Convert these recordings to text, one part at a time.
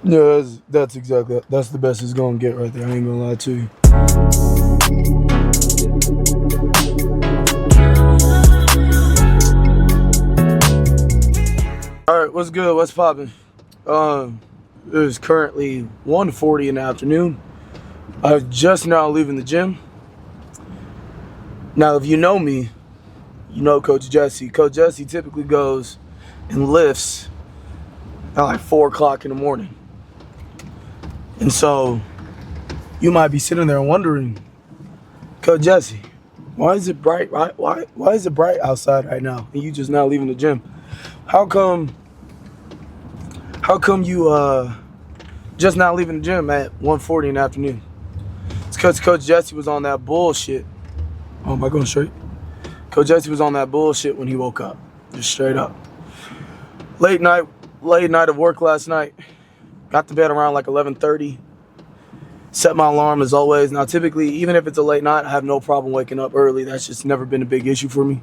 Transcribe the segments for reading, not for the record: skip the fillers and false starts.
Yeah, that's exactly that's the best it's gonna get right there. I ain't gonna lie to you. All right, what's good? What's poppin'? Um, it is currently 1:40 in the afternoon. I'm just now leaving the gym. Now, if you know me, you know Coach Jesse. Coach Jesse typically goes and lifts at like 4 o'clock in the morning, and so you might be sitting there wondering, Coach Jesse, why is it bright? Why is it bright outside right now? And you just now leaving the gym? How come? How come you just now leaving the gym at 1:40 in the afternoon? It's because Coach Jesse was on that bullshit. Oh, am I going straight? Coach Jesse was on that bullshit when he woke up, just straight up. Late night, late night of work last night. Got to bed around like 11:30. Set my alarm as always. Now, typically, even if it's a late night, I have no problem waking up early. That's just never been a big issue for me.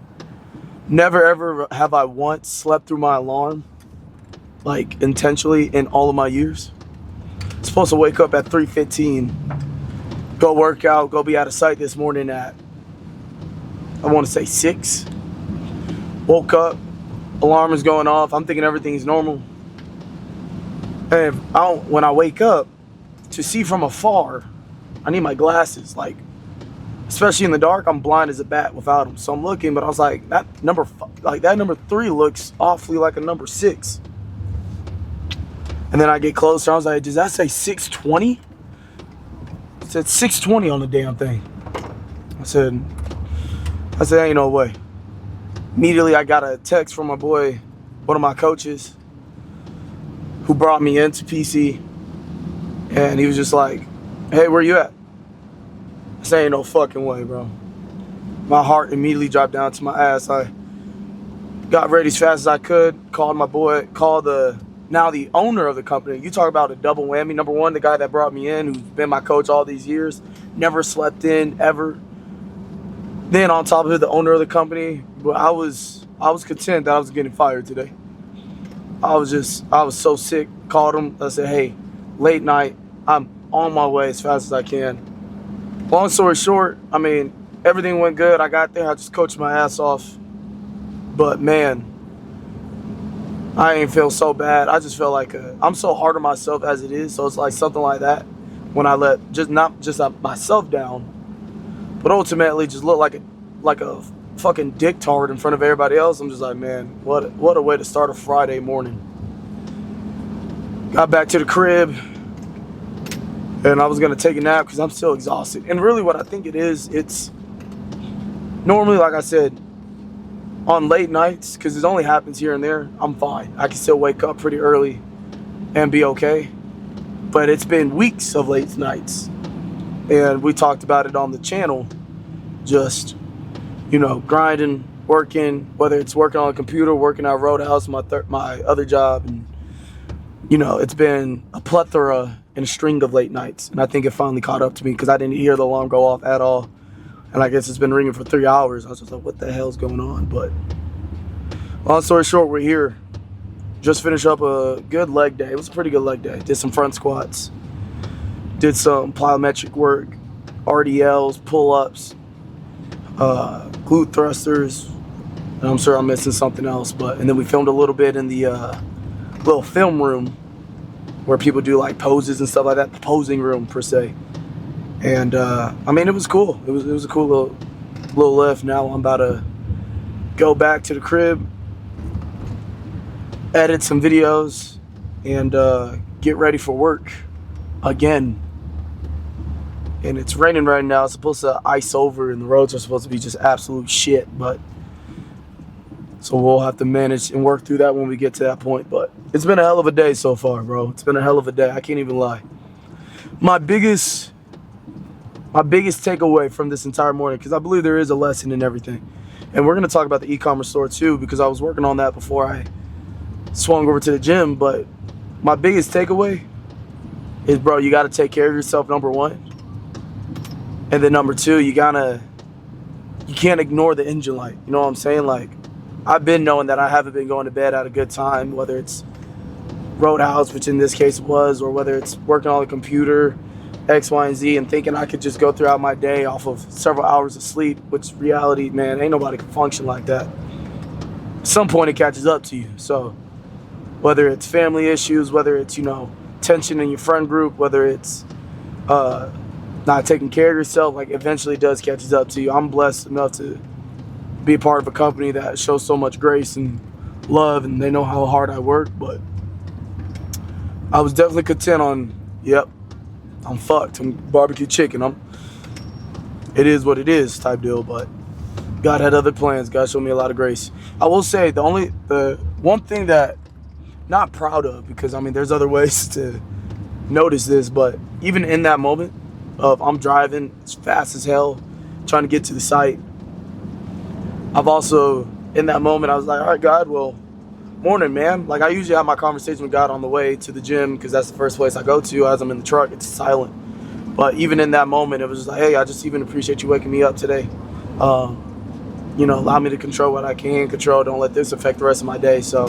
Never ever have I once slept through my alarm, like intentionally, in all of my years. Supposed to wake up at 3:15, go work out, go be out of sight this morning at, I want to say 6. Woke up, alarm is going off. I'm thinking everything's normal. And when I wake up, to see from afar, I need my glasses. Like, especially in the dark, I'm blind as a bat without them. So I'm looking, but I was like, that number 3 looks awfully like a number 6. And then I get closer. I was like, does that say 620? It said 620 on the damn thing. I said, ain't no way. Immediately, I got a text from my boy, one of my coaches, who brought me into PC. And he was just like, hey, where you at? I said, ain't no fucking way, bro. My heart immediately dropped down to my ass. I got ready as fast as I could, called my boy, called the owner of the company. You talk about a double whammy. Number one, the guy that brought me in, who's been my coach all these years, never slept in ever. Then on top of it, the owner of the company. But I was content that I was getting fired today. I was so sick. Called him. I said, hey, late night. I'm on my way as fast as I can. Long story short, I mean, everything went good. I got there. I just coached my ass off. But man, I ain't feel so bad. I just feel like I'm so hard on myself as it is. So it's like something like that when I let not just myself down, but ultimately just look like a fucking dicktard in front of everybody else. I'm just like, man, what a way to start a Friday morning. Got back to the crib, and I was gonna take a nap because I'm still exhausted. And really, what I think it is, it's normally, like I said, on late nights, because it only happens here and there, I'm fine. I can still wake up pretty early and be okay. But it's been weeks of late nights, and we talked about it on the channel. Just, grinding, working, whether it's working on a computer, working at Roadhouse, my other job, and it's been a plethora and a string of late nights. And I think it finally caught up to me because I didn't hear the alarm go off at all. And I guess it's been ringing for 3 hours. I was just like, what the hell's going on? But long story short, we're here. Just finished up a good leg day. It was a pretty good leg day. Did some front squats. Did some plyometric work, RDLs, pull-ups, glute thrusters. And I'm sure I'm missing something else. And then we filmed a little bit in the little film room where people do like poses and stuff like that. The posing room, per se. And I mean, it was cool. It was a cool little lift. Now I'm about to go back to the crib, edit some videos, and get ready for work again. And it's raining right now. It's supposed to ice over, and the roads are supposed to be just absolute shit. So we'll have to manage and work through that when we get to that point. But it's been a hell of a day so far, bro. It's been a hell of a day. I can't even lie. My biggest takeaway from this entire morning, because I believe there is a lesson in everything, and we're going to talk about the e-commerce store too, because I was working on that before I swung over to the gym. But my biggest takeaway is, bro, you got to take care of yourself, number one, and then number two, you can't ignore the engine light. You know what I'm saying? Like, I've been knowing that I haven't been going to bed at a good time, whether it's roadhouse, which in this case was, or whether it's working on the computer, X, Y, and Z, and thinking I could just go throughout my day off of several hours of sleep, which reality, man, ain't nobody can function like that. At some point, it catches up to you. So whether it's family issues, whether it's, tension in your friend group, whether it's not taking care of yourself, like eventually it does catches up to you. I'm blessed enough to be a part of a company that shows so much grace and love, and they know how hard I work, but I was definitely content on, yep, I'm fucked. I'm barbecue chicken. It is what it is type deal, but God had other plans. God showed me a lot of grace. I will say the one thing that not proud of, because there's other ways to notice this, but even in that moment of I'm driving as fast as hell, trying to get to the site, I've also, in that moment, I was like, all right, God, well, morning, man. Like, I usually have my conversation with God on the way to the gym, because that's the first place I go to as I'm in the truck. It's silent. But even in that moment, it was just like, hey, I just even appreciate you waking me up today. Allow me to control what I can control. Don't let this affect the rest of my day. So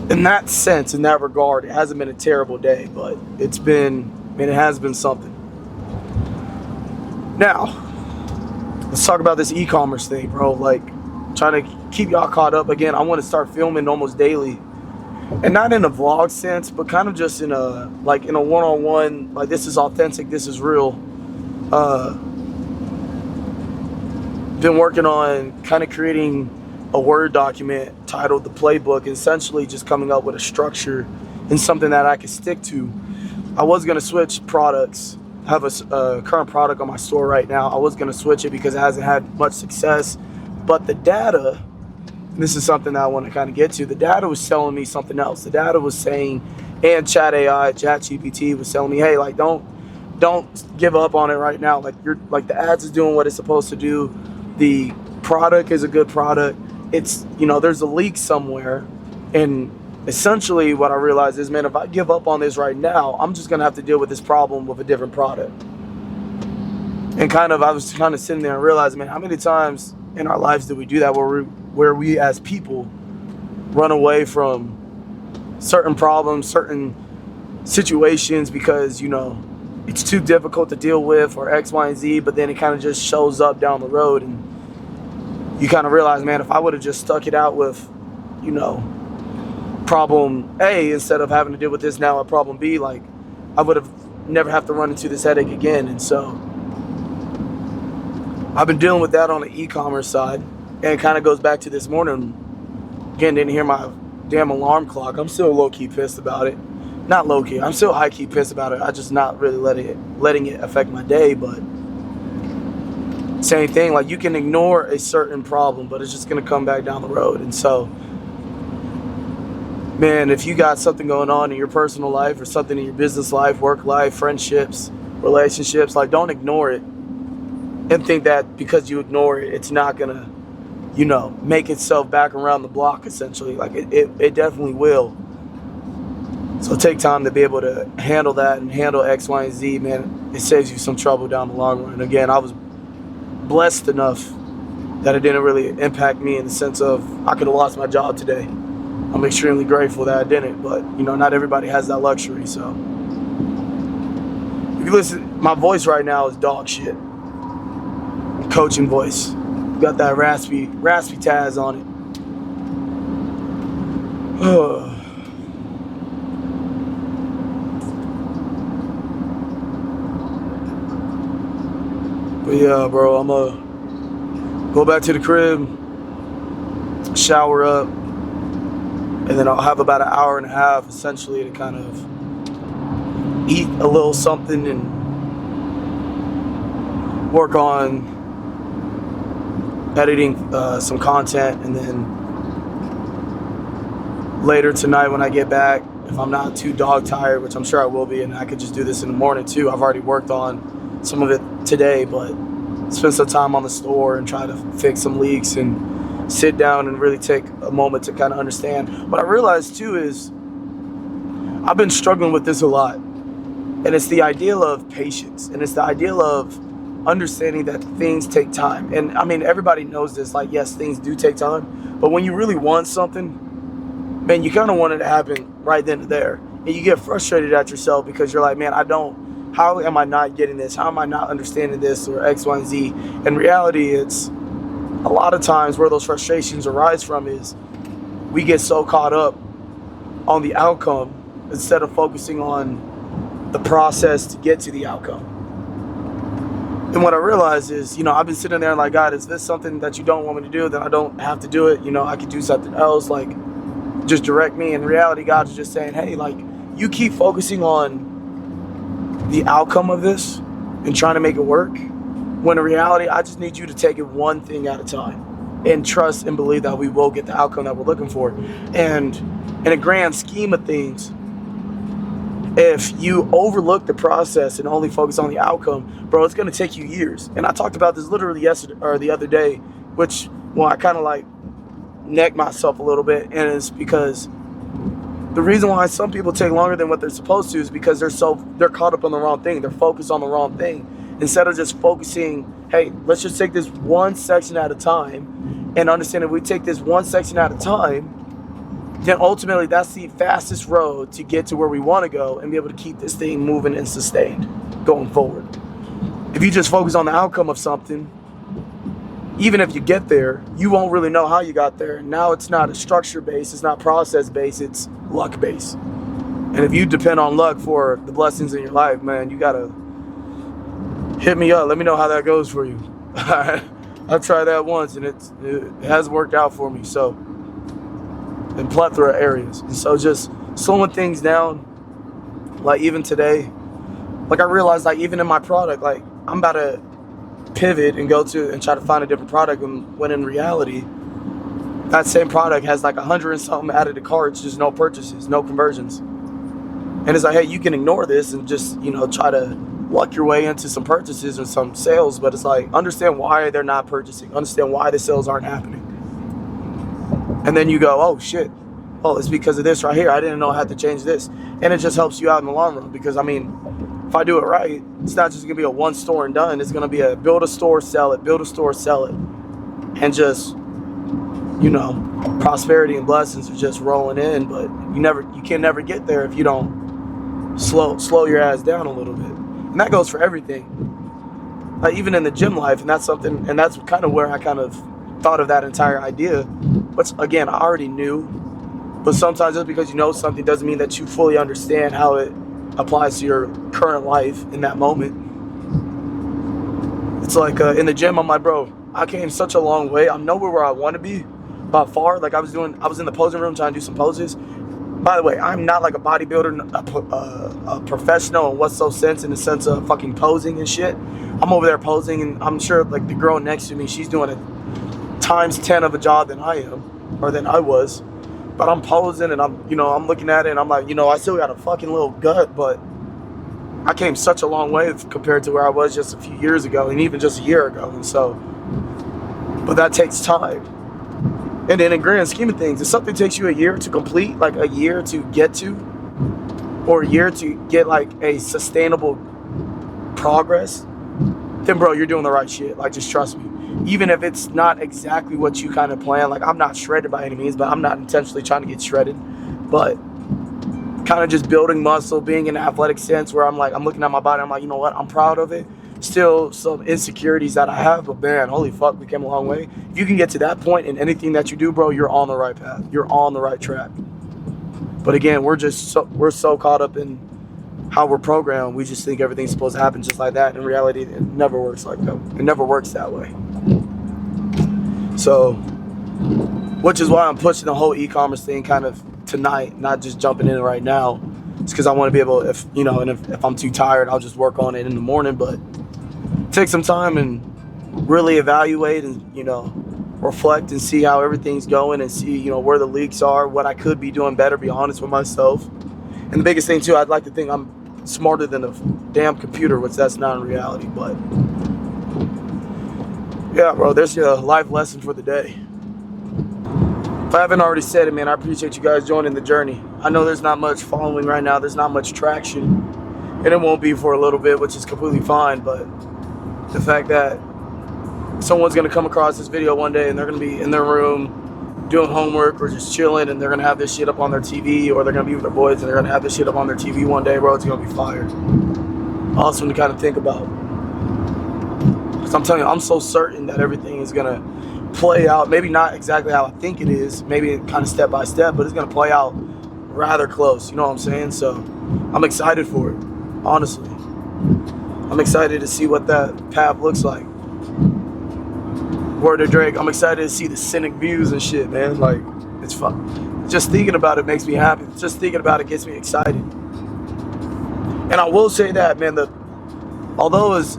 in that sense, in that regard, it hasn't been a terrible day, but it has been something. Now, let's talk about this e-commerce thing, bro. Like, trying to keep y'all caught up. Again, I want to start filming almost daily. And not in a vlog sense, but kind of just in a one-on-one, like, this is authentic, this is real. Been working on kind of creating a Word document titled The Playbook, and essentially just coming up with a structure and something that I could stick to. I was going to switch products. I have a current product on my store right now. I was going to switch it because it hasn't had much success. But the data, this is something that I want to kind of get to, the data was telling me something else. The data was saying, and ChatGPT was telling me, hey, like, don't give up on it right now. Like, the ads is doing what it's supposed to do. The product is a good product. It's, there's a leak somewhere. And essentially what I realized is, man, if I give up on this right now, I'm just going to have to deal with this problem with a different product. And I was kind of sitting there and realizing, man, how many times in our lives do we do that, where we as people run away from certain problems, certain situations because, it's too difficult to deal with, or X, Y, and Z, but then it kind of just shows up down the road, and you kind of realize, man, if I would have just stuck it out with, problem A instead of having to deal with this now at problem B, like, I would have never have to run into this headache again. And so I've been dealing with that on the e-commerce side, and it kind of goes back to this morning. Again, didn't hear my damn alarm clock. I'm still low-key pissed about it. Not low-key, I'm still high-key pissed about it. I just not really letting it affect my day. But same thing, like, you can ignore a certain problem, but it's just gonna come back down the road. And so, man, if you got something going on in your personal life or something in your business life, work life, friendships, relationships, like, don't ignore it and think that because you ignore it, it's not gonna, make itself back around the block, essentially. Like, it definitely will. So take time to be able to handle that and handle X, Y, and Z, man. It saves you some trouble down the long run. Again, I was blessed enough that it didn't really impact me in the sense of I could have lost my job today. I'm extremely grateful that I didn't, but, not everybody has that luxury. So if you listen, my voice right now is dog shit. Coaching voice. Got that raspy Taz on it. But yeah, bro, I'm gonna go back to the crib, shower up, and then I'll have about an hour and a half essentially to kind of eat a little something and work on editing some content. And then later tonight when I get back, if I'm not too dog tired, which I'm sure I will be, and I could just do this in the morning too. I've already worked on some of it today, but spend some time on the store and try to fix some leaks and sit down and really take a moment to kind of understand. What I realized too is I've been struggling with this a lot, and it's the ideal of patience, and it's the ideal of understanding that things take time. And everybody knows this, like, yes, things do take time, but when you really want something, man, you kind of want it to happen right then and there. And you get frustrated at yourself because you're like, man, how am I not getting this? How am I not understanding this or X, Y, and Z? In reality, it's a lot of times where those frustrations arise from is we get so caught up on the outcome instead of focusing on the process to get to the outcome. And what I realized is, I've been sitting there and like, God, is this something that you don't want me to do? Then I don't have to do it. I could do something else. Like, just direct me. In reality, God is just saying, hey, like, you keep focusing on the outcome of this and trying to make it work, when in reality, I just need you to take it one thing at a time and trust and believe that we will get the outcome that we're looking for. And in a grand scheme of things, if you overlook the process and only focus on the outcome, bro, it's going to take you years. And I talked about this literally yesterday or the other day, which, I kind of like necked myself a little bit. And it's because the reason why some people take longer than what they're supposed to is because they're caught up on the wrong thing. They're focused on the wrong thing. Instead of just focusing, hey, let's just take this one section at a time and understand if we take this one section at a time, then ultimately that's the fastest road to get to where we want to go and be able to keep this thing moving and sustained going forward. If you just focus on the outcome of something, even if you get there, you won't really know how you got there. And now it's not a structure based, it's not process based, it's luck based. And if you depend on luck for the blessings in your life, man, you gotta hit me up. Let me know how that goes for you. I've tried that once and it hasn't worked out for me. So, in plethora of areas. And so just slowing things down, like even today, like I realized like even in my product, like I'm about to pivot and go to and try to find a different product when in reality, that same product has like 100 and something added to carts, just no purchases, no conversions. And it's like, hey, you can ignore this and just, try to luck your way into some purchases or some sales, but it's like, understand why they're not purchasing, understand why the sales aren't happening. And then you go, oh shit, it's because of this right here. I didn't know I had to change this. And it just helps you out in the long run because, if I do it right, it's not just going to be a one store and done. It's going to be a build a store, sell it, build a store, sell it. And just, prosperity and blessings are just rolling in, but you can never get there if you don't slow your ass down a little bit. And that goes for everything. Like even in the gym life, and that's kind of where I kind of thought of that entire idea. Which again, I already knew, but sometimes just because you know something doesn't mean that you fully understand how it applies to your current life in that moment. It's like in the gym, I'm like, bro, I came such a long way. I'm nowhere where I want to be, by far. Like I was in the posing room trying to do some poses. By the way, I'm not like a bodybuilder, a professional in what's so sense in the sense of fucking posing and shit. I'm over there posing, and I'm sure like the girl next to me, she's doing it times 10 of a job than I am, or than I was. But I'm posing and I'm looking at it and I'm like, I still got a fucking little gut, but I came such a long way compared to where I was just a few years ago and even just a year ago. And so, but that takes time. And then in grand scheme of things, if something takes you a year to complete, like a year to get to, or a year to get like a sustainable progress, then bro, you're doing the right shit. Like just trust me. Even if it's not exactly what you kind of plan, like I'm not shredded by any means, but I'm not intentionally trying to get shredded, but kind of just building muscle, being in an athletic sense where I'm looking at my body, I'm like, you know what, I'm proud of it. Still some insecurities that I have, but man, holy fuck, we came a long way. If you can get to that point in anything that you do, bro, you're on the right path. You're on the right track. But again, we're so caught up in how we're programmed. We just think everything's supposed to happen just like that. In reality, it never works like that. It never works that way. So, which is why I'm pushing the whole e-commerce thing kind of tonight, not just jumping in right now. It's because I want to be able, if I'm too tired, I'll just work on it in the morning. But take some time and really evaluate and, reflect and see how everything's going and see, where the leaks are, what I could be doing better, be honest with myself. And the biggest thing too, I'd like to think I'm smarter than a damn computer, which that's not in reality, but yeah, bro, there's your life lesson for the day. If I haven't already said it, man, I appreciate you guys joining the journey. I know there's not much following right now. There's not much traction, and it won't be for a little bit, which is completely fine, but the fact that someone's going to come across this video one day and they're going to be in their room doing homework or just chilling, and they're gonna have this shit up on their TV, or they're gonna be with their boys and they're gonna have this shit up on their TV one day, bro. It's gonna be fire. Awesome to kind of think about. Because I'm telling you, I'm so certain that everything is gonna play out. Maybe not exactly how I think it is. Maybe kind of step by step, but it's gonna play out rather close. You know what I'm saying? So I'm excited for it. Honestly, I'm excited to see what that path looks like. Word to Drake, I'm excited to see the scenic views and shit, man. Like, it's fun. Just thinking about it makes me happy. Just thinking about it gets me excited. And I will say that, man, although as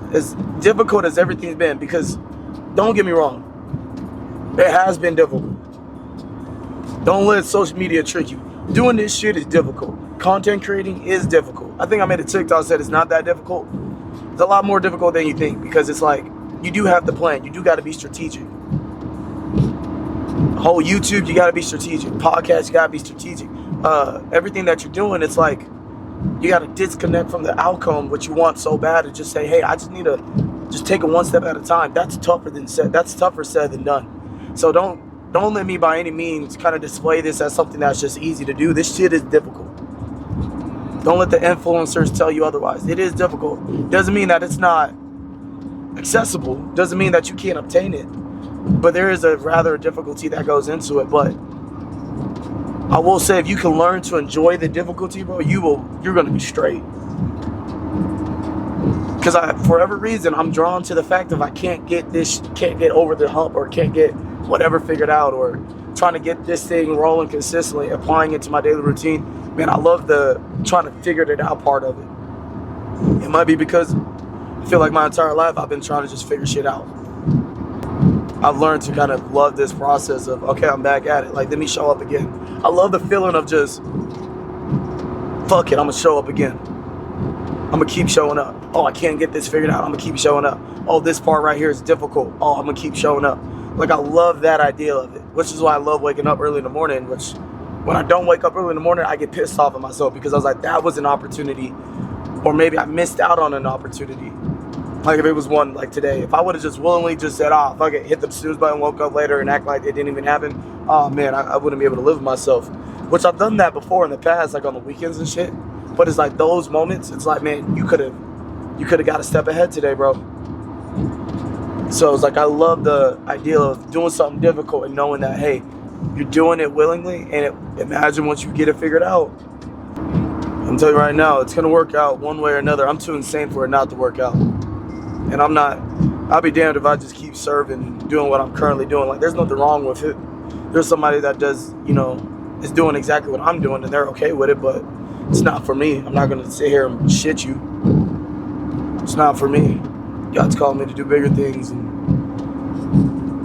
difficult as everything's been, because don't get me wrong, it has been difficult. Don't let social media trick you. Doing this shit is difficult. Content creating is difficult. I think I made a TikTok that said it's not that difficult. It's a lot more difficult than you think, because it's like, you do have to plan. You do got to be strategic. Whole YouTube, you got to be strategic. Podcast, you got to be strategic. Everything that you're doing, it's like you got to disconnect from the outcome, what you want so bad, and just say, hey, I just need to just take it one step at a time. That's tougher said than done. So don't let me by any means kind of display this as something that's just easy to do. This shit is difficult. Don't let the influencers tell you otherwise. It is difficult. Doesn't mean that it's not accessible. Doesn't mean that you can't obtain it. But there is a rather difficulty that goes into it. But I will say, if you can learn to enjoy the difficulty, bro, you're gonna be straight. Because for every reason, I'm drawn to the fact of I can't get over the hump, or can't get whatever figured out, or trying to get this thing rolling consistently, applying it to my daily routine. Man, I love the trying to figure it out part of it. It might be because I feel like my entire life I've been trying to just figure shit out. I've learned to kind of love this process of, okay, I'm back at it. Like, let me show up again. I love the feeling of just, fuck it, I'm gonna show up again. I'm gonna keep showing up. Oh, I can't get this figured out. I'm gonna keep showing up. Oh, this part right here is difficult. Oh, I'm gonna keep showing up. Like, I love that idea of it, which is why I love waking up early in the morning, which when I don't wake up early in the morning, I get pissed off at myself, because I was like, that was an opportunity, or maybe I missed out on an opportunity. Like, if it was one like today, if I would have just willingly just said, oh, fuck it, hit the snooze button, woke up later and act like it didn't even happen, oh man, I wouldn't be able to live with myself. Which I've done that before in the past, like on the weekends and shit. But it's like those moments, it's like, man, you could have got a step ahead today, bro. So it's like, I love the idea of doing something difficult and knowing that, hey, you're doing it willingly, and imagine once you get it figured out. I'm telling you right now, it's gonna work out one way or another. I'm too insane for it not to work out. And I'll be damned if I just keep serving, doing what I'm currently doing. Like, there's nothing wrong with it. There's somebody that does, is doing exactly what I'm doing, and they're okay with it, but it's not for me. I'm not gonna sit here and shit you. It's not for me. God's calling me to do bigger things, and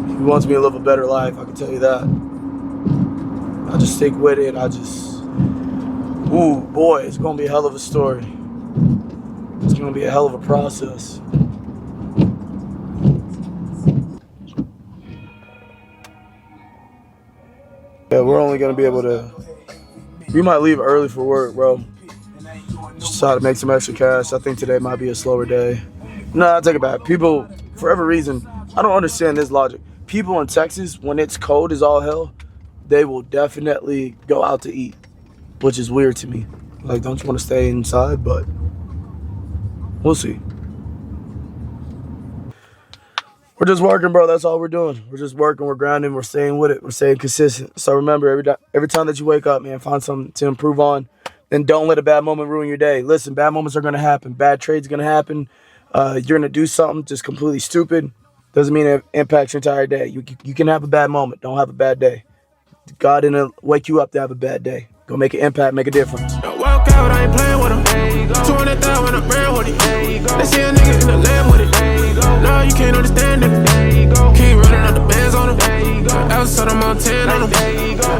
He wants me to live a better life, I can tell you that. I just stick with it. Ooh, boy, it's gonna be a hell of a story. It's gonna be a hell of a process. Yeah, we're only gonna be able to. We might leave early for work, bro. Just try to make some extra cash. I think today might be a slower day. No, I take it back. People, for every reason, I don't understand this logic. People in Texas, when it's cold as all hell, they will definitely go out to eat, which is weird to me. Like, don't you want to stay inside? But we'll see. We're just working, bro. That's all we're doing. We're just working. We're grinding. We're staying with it. We're staying consistent. So remember, every time that you wake up, man, find something to improve on. And don't let a bad moment ruin your day. Listen, bad moments are going to happen. Bad trades are going to happen. You're going to do something just completely stupid. Doesn't mean it impacts your entire day. You can have a bad moment. Don't have a bad day. God didn't wake you up to have a bad day. Go make an impact, make a difference. Don't walk out, I ain't playing with him. 200,000 when I'm brand with it. They see a nigga in the land with it. No, you can't understand it. Keep running up the bands on him. Outside of Montana on him.